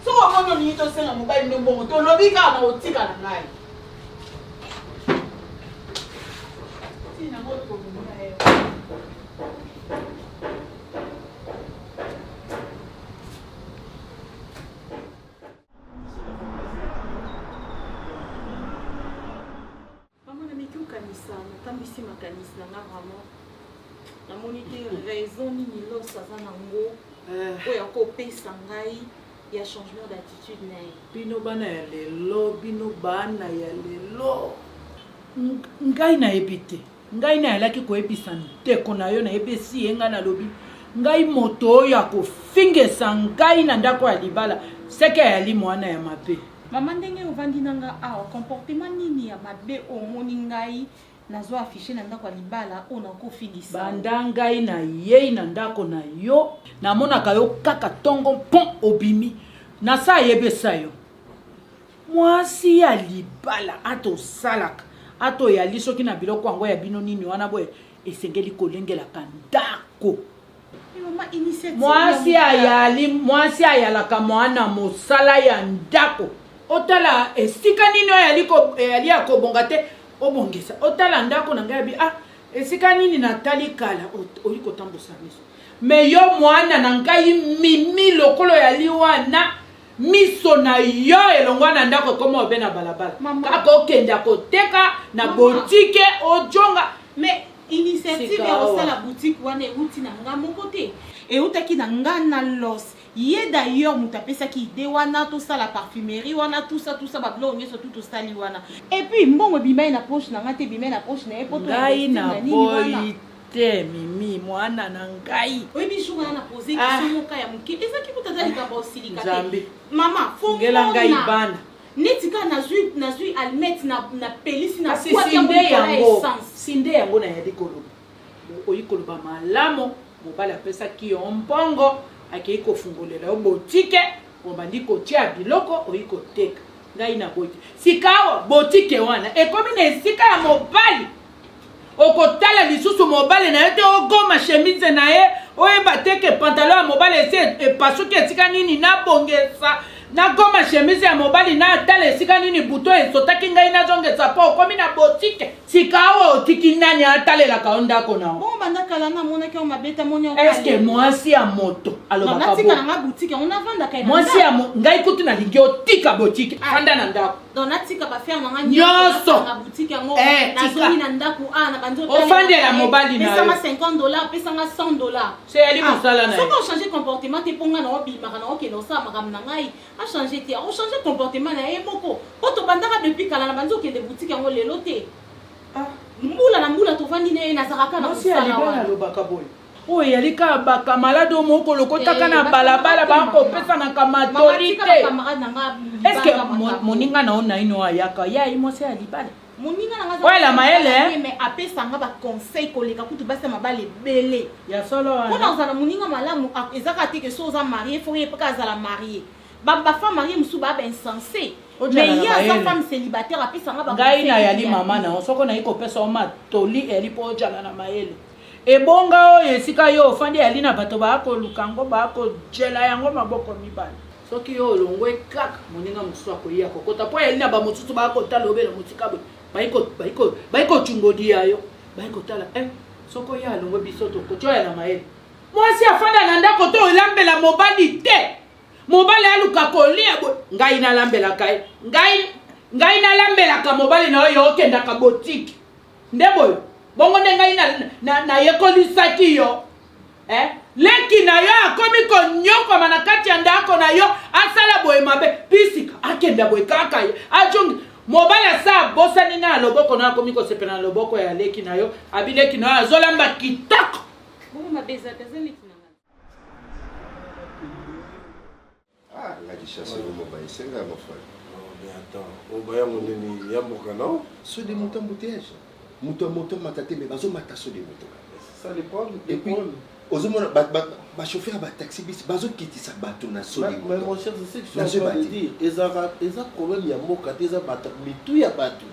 [SPEAKER 2] soko omoni olingi tosenga mobali nde mbongo tolobi kaka na kotika na ngai
[SPEAKER 6] natambisi makanisi nanga vraiment namoni te raison nini loso aza nango oyo akopesa ngai ya changement d'attitude na ye
[SPEAKER 2] bino bana ya lelo bino bana ya lelo ngai nayebi te ngai nayalaki koyebisa ndeko na yo nayebi esi ye ngai nalobi ngai moto oyo akofingesa ngai na ndako ya libala seke ayali mwana ya mabe
[SPEAKER 6] mama ndenge ovandi nanga awa comportement nini ya mabe omoni ngai nazo affiché na ndako ya libala oyo nakofingisa
[SPEAKER 2] banda ngai na yei na ndako na yo namonaka yo kaka ntongo mpon obimi nasa ayebesa yo mwasi ya libala atosalaka atoyali soki na biloko yango ya bino nini wana boye esengeli kolengelaka ndako mwasi ayalaka mwana mosala ya ndako otala esika nini oyali ya kobonga te obongisa otala ndako na ngai abi esika nini natali kala oyi kotambusa miso me yo mwana na ngai mimi lokolo yali wana miso na yo elongwa na ndako ekoma obe na balabala kaka okenda koteka na botike ojonga
[SPEAKER 6] me initiative ya kosala boutique wana euti na nga moko te eutaki na nga na los ye d'ailleurs moto apesaki ide wana tosala parfumerie wana tout ça babilo nyonso tout tosali wana et puis mbongo bimai na poche na nga te bimai na poche na ye poto
[SPEAKER 2] ngai na boyi te mimi mwana na ngai
[SPEAKER 6] oyebi jour wana na pose question moka ya moke ezaki kota za likambo osilika te mama
[SPEAKER 2] fongela ngai bana
[SPEAKER 6] neti ka nazwi almet na pelisi na
[SPEAKER 2] sinde yango na yadi koloba oyi koloba malamu mobali apesaki yo mbongo akei kofungolela yo botike obandi kotia biloko oyi koteka ngai na boyi sikawa botike wana ekomi na esika ya mobali okotala lisusu mobali na ye te ogoma chemise na ye oyeba teke pantalon ya mobali esi epasuki esika nini nabongesa nagoma chemise ya mobali na atala esika nini buto esotaki ngai nazongesa mpo okomi na botike sikawa otiki nani atalelaka yo ndako nao
[SPEAKER 6] bon bandakala namonaki omabeta moni
[SPEAKER 2] eske mwasi ya moto alobaka
[SPEAKER 6] natikala boutique yango navandaka
[SPEAKER 2] mwasi ya ngai kutu nalingi otika botike fanda na ndako
[SPEAKER 6] donc natika bafere nanga
[SPEAKER 2] nyonso
[SPEAKER 6] na boutique yango nazongi na ndako na banzi
[SPEAKER 2] ofandela mobali na yo
[SPEAKER 6] pesanga $50 pesanga $100
[SPEAKER 2] seyali mosala na ye
[SPEAKER 6] soki ochange comportement te mponga na obimaka na okende osala makambo na ngai achange te ochange comportement na ye moko po tobandaka depuis kala na banzi okende boutique yango lelo te mbula na mbula tovandi na ye nazalaka na kosala wana
[SPEAKER 2] alobaka boye oyo yali kaka bakamalade o moko lokotaka na balabala bakopesanaka matoli te eske moninga na o naino ayaka yai mwasi ya libala
[SPEAKER 6] moninga nanga
[SPEAKER 2] oyo mayele
[SPEAKER 6] mais apesanga baconseil koleka kutu basa mabala ebele
[SPEAKER 2] ya solo wana
[SPEAKER 6] mpona ozala moninga malamu ezaka te ke so oza marie fo ye mpoka azala marie bafemme marie mosusu baba insensé mais ye aza femme célibataire apesanga
[SPEAKER 2] ngai na yali mama na soko nayi kopesa o matoli eli mpo ojala na mayele ebonga oyo esika yo ofandi yali na bato bakoluka yango bakojela yango maboko mibale soki yo olongwe kaka moninga mosusu akoya kokota mpo yali na bamosusu bakotala obela motika boye bayikocungodi yayo bayikotala soko ye alongwe biso tokocoya na mayele mwasi afanda na ndako to olambela mobali te mobali aluka kolia ngai nalambelaka ye ngai ngai nalambelaka mobali na oyo okendaka boutique nde boyo bongo nde ngai nayekolisaki yo leki na yo akomi konyokoma na kati ya ndako na yo asala boye mabe pisi akenda boye kaka ye ajongi mobali asa abosani nga na loboko na akomi kosepela na loboko ya leki na yo abi leki na yo azolamba kitoko
[SPEAKER 3] bongo mabeza leki na nga.
[SPEAKER 8] Ah, la chasse au mobile, c'est un gars, mon frère.
[SPEAKER 5] Mais attends, au Bayern, on est né, il y a beaucoup, non?
[SPEAKER 8] Ceux des moutons embouteillage. Moutons mataté, mais bazo matasso des moutons.
[SPEAKER 5] Ça les prend,
[SPEAKER 8] et puis, aux hommes, chauffeur à taxi bis, bazo qui dit ça bateau na so des moutons.
[SPEAKER 5] Mais mon cher, c'est ce que je suis en train de dire. Ils ont problème, il y a moka, ils ont bateau, mais tout il y a bateau.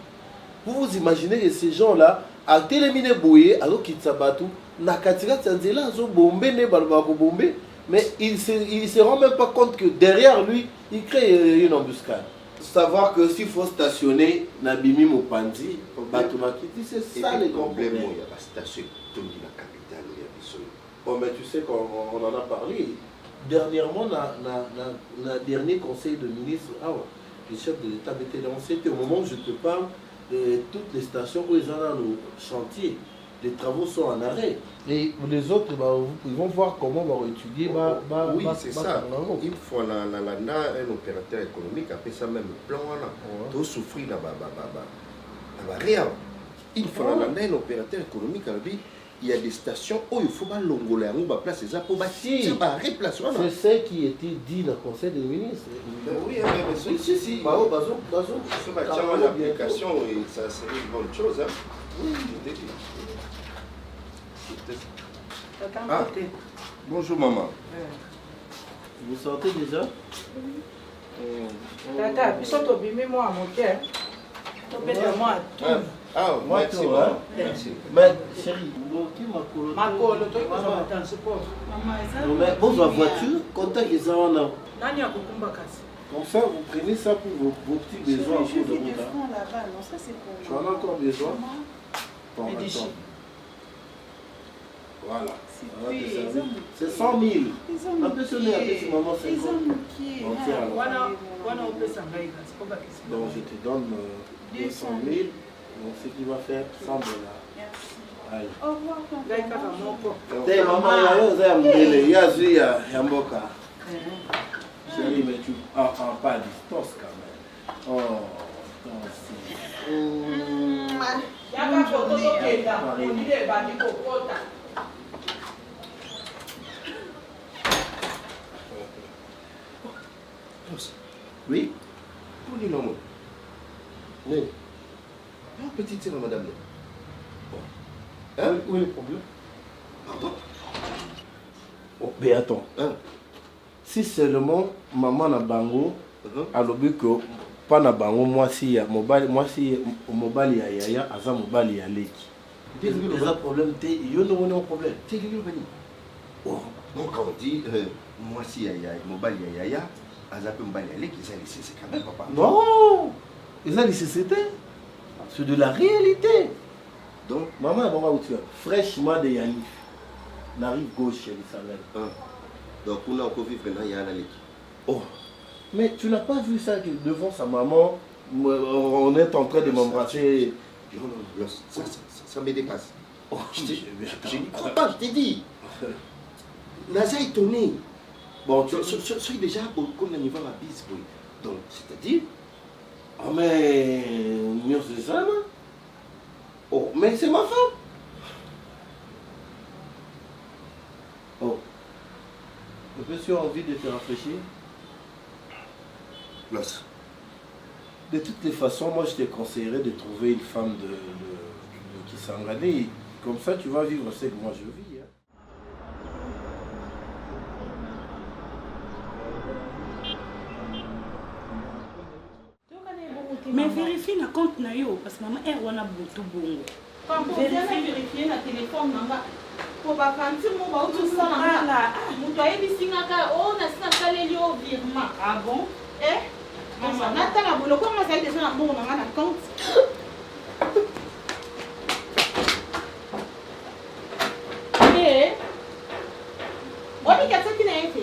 [SPEAKER 5] Vous vous imaginez que ces gens-là, à téléminer bouillé, alors qu'ils sont bateau, na katira tsanzela, ils ont bombé, ne balbako bombé. Mais il ne se rend même pas compte que derrière lui, il crée une embuscade. Savoir que s'il faut stationner, Nabimi Mopandi, Batumakiti, c'est ça les problèmes.
[SPEAKER 8] Il y a pas station, tout la capitale, il y a besoin.
[SPEAKER 5] Bon, mais tu sais qu'on en a parlé. Dernièrement, le dernier conseil de ministre, le chef de l'État était lancé. Au moment où je te parle, toutes les stations où ils ont le chantier, les travaux sont en arrêt. Et les autres, ils vont voir comment on va étudier.
[SPEAKER 8] Oui, c'est ça. Il faut un opérateur économique, après ça même plan, tout souffrir là-bas. Rien. Il faut un opérateur économique, il y a des stations où il faut longoler, on va placer ça pour bâtir,
[SPEAKER 5] c'est ce qui était dit dans le conseil des ministres.
[SPEAKER 8] Oui, mais si. L'application, ça serait une bonne chose. Oui, je t'ai dit. Ah, bonjour maman.
[SPEAKER 5] Vous sortez déjà?
[SPEAKER 2] Tata, biso tobimi moi à monter. Tobeta moi tout.
[SPEAKER 8] Ah, merci maman. Merci.
[SPEAKER 5] Mais chérie,
[SPEAKER 2] makolo toi ko ça transport.
[SPEAKER 3] Maman, ça.
[SPEAKER 5] Mais bon, la voiture, contact les gens là.
[SPEAKER 2] Nani akokumba kasi?
[SPEAKER 5] Comme ça, vous prenez ça pour vos petits besoins.
[SPEAKER 3] Je vis des francs là-bas, non, ça c'est pour
[SPEAKER 5] Tu en as encore besoin? Bon,
[SPEAKER 2] Médici.
[SPEAKER 5] voilà.
[SPEAKER 3] C'est
[SPEAKER 5] 100 000. Un peu sonné, un peu maman 50. Donc je te donne 200 000. Donc ce qui va faire 100 $. Allez.
[SPEAKER 3] Au revoir,
[SPEAKER 5] maman, chérie, mais tu pas à distance quand même. Oh,
[SPEAKER 8] Oui, pour les noms. Oui. Petite sœur, madame.
[SPEAKER 5] hein? Où est le problème?
[SPEAKER 8] Pardon?
[SPEAKER 5] Oh, mais attends.
[SPEAKER 8] Hein?
[SPEAKER 5] Si seulement maman na bango, a l'objet que pas na bango, moi si mobile ya yaya, aza mobile ya leki. Des problèmes, il y a un problème.
[SPEAKER 8] Oh, donc quand on dit, moi si yaya, mobile ya yaya, aza peu mobile ya leki, c'est quand même papa.
[SPEAKER 5] Non! Ils ont nécessité. C'est de la réalité.
[SPEAKER 8] Donc,
[SPEAKER 5] maman, fraîchement de Yanif, la rive gauche, elle s'appelle.
[SPEAKER 8] Donc, on a encore vivre dans Yana Leki.
[SPEAKER 5] Oh, mais tu n'as pas vu ça que devant sa maman, on est en train de m'embrasser.
[SPEAKER 8] Non, ça me dépasse.
[SPEAKER 5] Oh,
[SPEAKER 8] je n'y crois pas, je t'ai dit. Naza est étonné. Bon, sois déjà comme le niveau à la bise. Donc, c'est-à-dire.
[SPEAKER 5] Ah, mais. C'est ça, non?
[SPEAKER 8] Oh, mais c'est ma femme.
[SPEAKER 5] Oh. Est-ce que tu as envie de te rafraîchir? De toutes les façons, moi je te conseillerais de trouver une femme qui s'engage. Comme ça, tu vas vivre ce que moi je vis. Hein.
[SPEAKER 6] Mais vérifie na compte na yo parce que maman elle wana butu bongo.
[SPEAKER 3] Quand on vient vérifier na téléphone nanga pour bakanti mo ba utu sana nga. Mutu ayebi singaka o na sina saleli o virement. Ah bon? Maman natala boloko nga sai déjà na bongo nanga na compte. On dit que ça qui n'a été.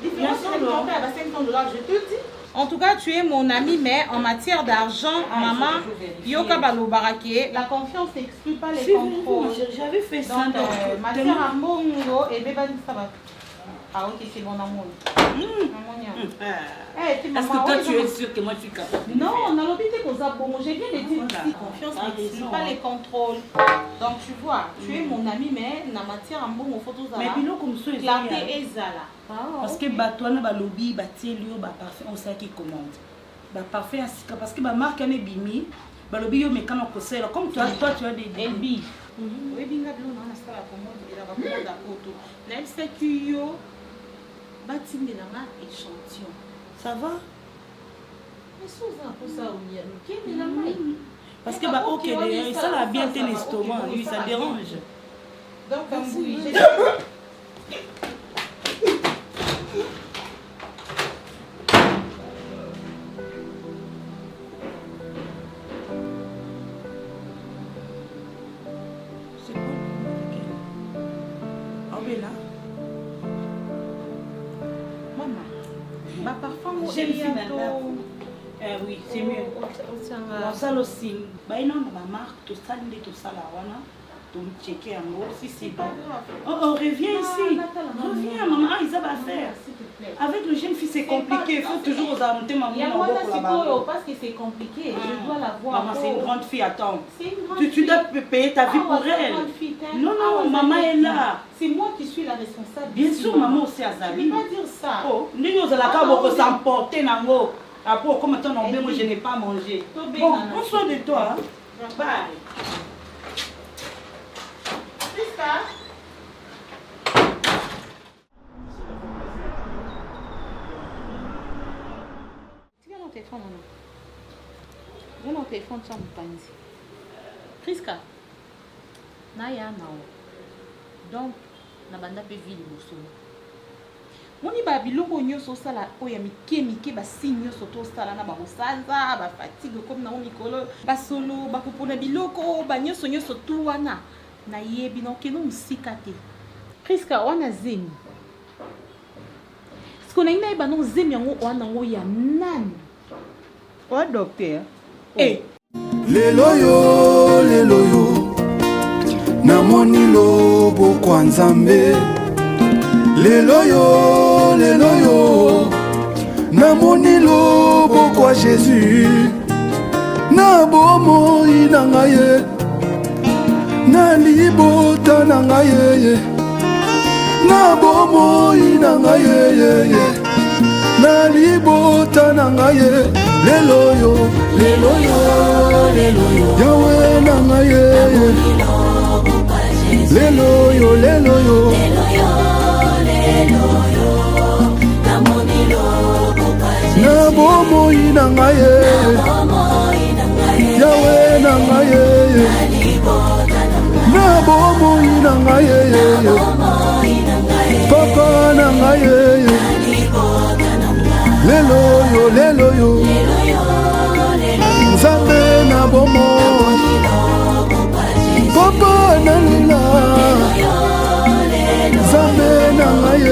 [SPEAKER 3] Différence entre le compte à $50, je te dis.
[SPEAKER 6] En tout cas, tu es mon ami, mais en matière d'argent, maman, Yoka Balobarake, la confiance n'exclut pas les contrôles.
[SPEAKER 2] J'avais fait ça
[SPEAKER 6] Donc, matière à Mongo et Bébé Sabbat. Ah, ok, c'est bon amour.
[SPEAKER 2] Est-ce que toi, tu es sûr que moi, je suis capable?
[SPEAKER 6] Non, on a l'habitude qu'on a bon. J'ai bien dit ici, confiance n'exclut pas les contrôles. Donc, tu vois, tu es mon ami, mais en matière à Mongo, photos à
[SPEAKER 2] mais bilo comme ça,
[SPEAKER 6] clarté et zala.
[SPEAKER 2] Parce que Batouana Balobi, Batielio, parfait, on sait qui commande. Parfait, parce que ma marque est bimi, Balobi, yo mécano conseil. Comme toi, tu as des débits.
[SPEAKER 6] Oui, bien, on a ça la commande, il a commande à auto. Même si tu yo, bâtiment de la marque échantillon.
[SPEAKER 2] Ça va?
[SPEAKER 6] Mais ça, pour ça, on y a qui est la marque.
[SPEAKER 2] Parce que bah ok, ça l'a bien tes l'estomac, lui, ça dérange.
[SPEAKER 6] Donc, comme oui, j'ai
[SPEAKER 2] oui, c'est mieux. On sale aussi. Bah, non, ma marque, tout ça, donc checker en gros si c'est bon. Oh, reviens ici. Reviens, maman, ils va faire. Avec le jeune fille, c'est compliqué. Il faut toujours monter maman.
[SPEAKER 6] Parce que c'est compliqué. Je dois la voir.
[SPEAKER 2] Maman, c'est une grande fille, attends. Tu dois payer ta vie pour elle. Non, non, maman est là.
[SPEAKER 6] C'est moi qui suis la responsable.
[SPEAKER 2] Bien sûr, maman aussi, Azali.
[SPEAKER 6] Tu ne peux pas dire ça.
[SPEAKER 2] Oh, nous allons s'emporter, Nango. Après, comme toi, moi, je n'ai pas mangé. Bon, on soin de toi. Bye.
[SPEAKER 6] Viens dans téléphone, maman. Viens dans téléphone, tu as mon panzi. Priska. Naya nao. Donc, na banda pe ville bosolo. Moni ba biloko nyonso sala oya mike ba signe nyonso to sala na ba bosanza, ba fatigue comme na mikolo, ba solo, ba kupona biloko, ba nyonso tu wana. Na yebi no keno musika te. Priska wana zemi. Siko na ina ba no zemi yango wana ngo ya nani? Wa docteur. Eh.
[SPEAKER 1] Lelo yo namoni lobo kwa Nzambe. Lelo yo namoni lobo kwa Jésus. Na bomoi na ngai na libota na ngai na bomoi na ngai na libota na ngai lelo yo Yahweh na ngai lelo yo na bomoi na ngai Yahweh na ngai na bomoi na ngai papa na ngai lelo yo Nzambe na bomoi papa na lila Nzambe na ngai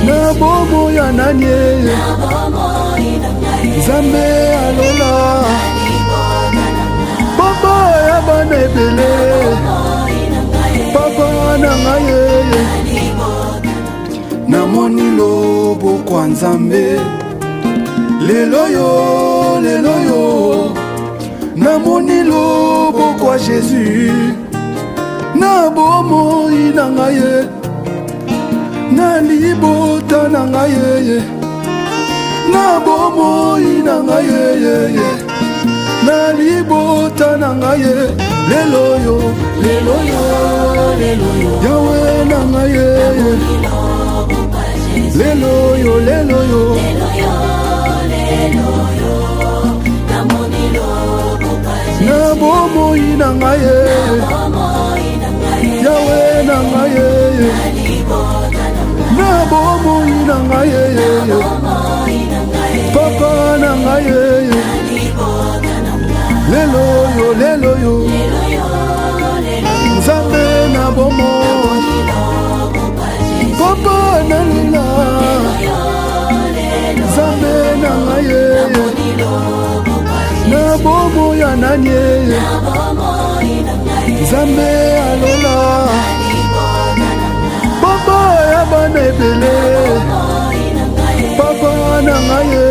[SPEAKER 1] na bomoi ya nani Nzambe alola papa ya bana ebele papa na ngai namoni lobo kwa Nzambe lelo yo namoni lobo kwa Jésus na bomoi na ngai na libota na ngai na bomoi na ngai na libota na ngai lelo yo Yahweh na ngai lelo yo na bomoi na ngai Yahweh na ngai na bomoi na ngai papa na ngai lelo yo Nzambe na bomoi papa na lila bomo ya nani Nzambe alola papa ya bana ebele papa na ngai